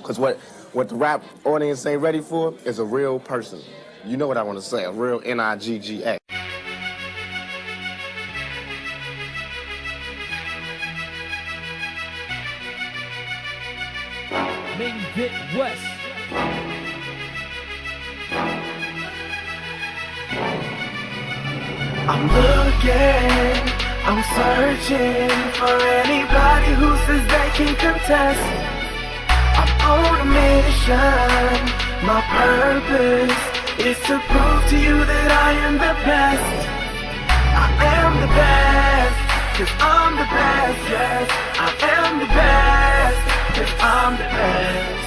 Because what the rap audience ain't ready for is a real person. You know what I want to say, a real Nigga. Main Bit West. I'm looking, I'm searching for anybody who says they can contest. I'm on a mission, my purpose is to prove to you that I am the best. I am the best, cause I'm the best, yes. I am the best, cause I'm the best.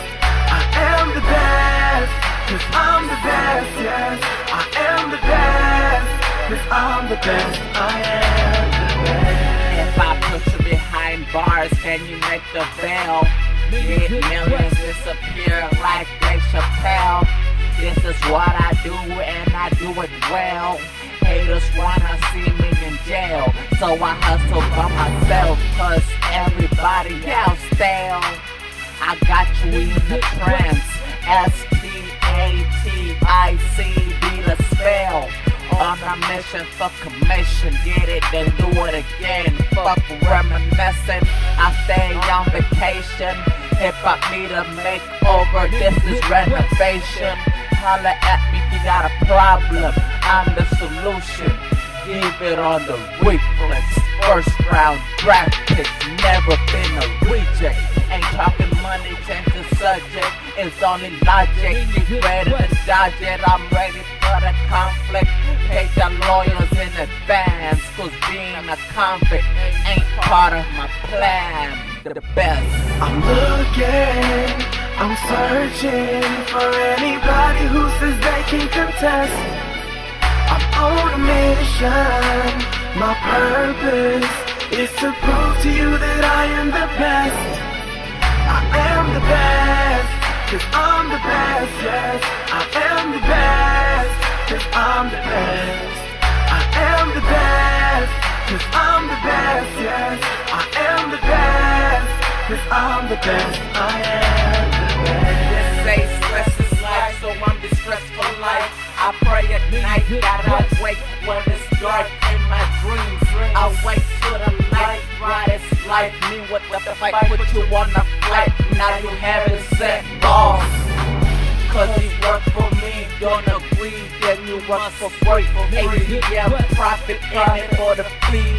I am the best, cause I'm the best, yes. I am the best, cause I'm the best. I am the best. If I put you behind bars, can you make the bell? Get millions disappear like Dave Chappelle. This is what I do and I do it well. Haters wanna see me in jail, so I hustle by myself, cause everybody else stale. I got you in the trance, S-T-A-T-I-C be the spell. On a mission for commission, get it then do it again. Fuck reminiscing, I stay on vacation. Hip hop need a makeover, this is renovation. Holla at me if you got a problem, I'm the solution. Give it on the reflex, first round draft pick, never been a reject. Ain't talking money, change the subject, it's only logic. Get ready to dodge it, I'm ready for the conflict. Pay the lawyers in advance, cause being a convict ain't part of my plan. The best. I'm looking, I'm searching for anybody who says they can contest. I'm on a mission, my purpose is to prove to you that I am the best. I am the best, cause I'm the best, yes. I am the best, cause I'm the best. I am the best, cause I'm the best, yes. I am the best, cause I'm the best. I am the best. They say stress is life, so I'm distressed for life. I pray at night that I wake when it's dark in my dreams. I wait till the light, brightest light. Me with the fight, put you on a flight. Now you haven't set boss, cause you work for me, don't agree, then you work for free. ATM profit in it for the fee.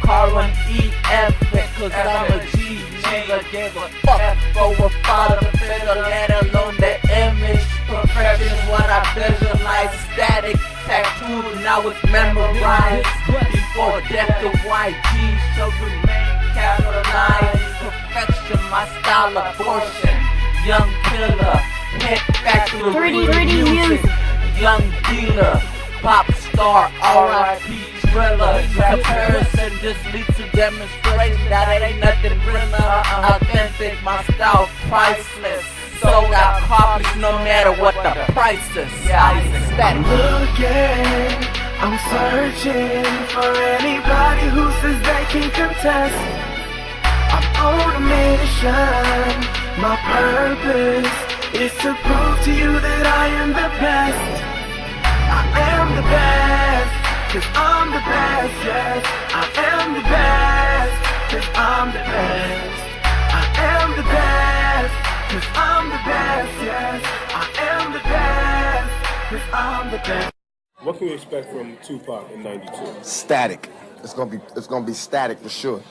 Car on EF, cause I'm a G. Nigga gave a fuck for a father figure, let alone the image. Perfection's what I visualize. Static tattoo, now it's memorized. Before death, the YG show remain capitalized. Perfection, my style abortion. Young killer, hit factory, 3D music. Young dealer, pop star, R.I.P. Thriller. Comparison just leads to demonstration that it ain't nothing realer. Authentic, my style priceless. Sold out copies no matter what the price is. I'm looking, I'm searching for anybody who says they can contest. I'm on a mission, my purpose is to prove to you that I am the best. I am the best, cause I'm the best, yes. I am the best, cause I'm the best. I am the best, cause I'm the best, yes. I am the best, cause I'm the best. What can we expect from Tupac in '92? Static. It's gonna be static for sure.